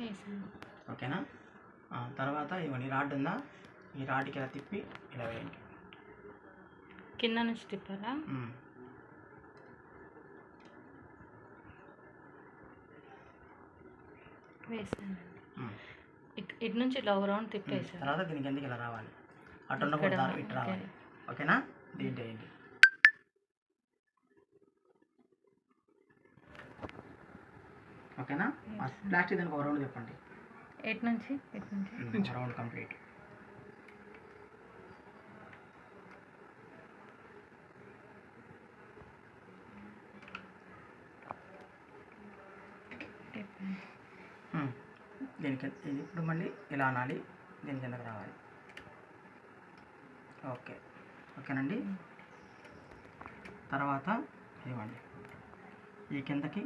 వేసాను. ఓకేనా. తర్వాత ఇవ్వండి రాడ్ ఉందా, ఈ రాడ్కి ఇలా తిప్పి ఇలా వేయండి. కింద నుంచి తిప్పాలా? వేసాను. ఇటు నుంచి ఇలా రౌండ్ తిప్పేసాను. తర్వాత దీనికి ఎందుకు ఇలా రావాలి, అటు ఉండకూడదు, ఇటు రావాలి. ఓకేనా. దీంట్లో వేయండి. ఓకేనా. ప్లాస్టిక్ దానికి ఒక రౌండ్ చెప్పండి. ఎటు నుంచి రౌండ్ కంప్లీట్. దీనికి ఇప్పుడు మళ్ళీ ఇలా అనాలి, దీని కిందకి రావాలి. ఓకేనండి. తర్వాత ఇవ్వండి ఈ కిందకి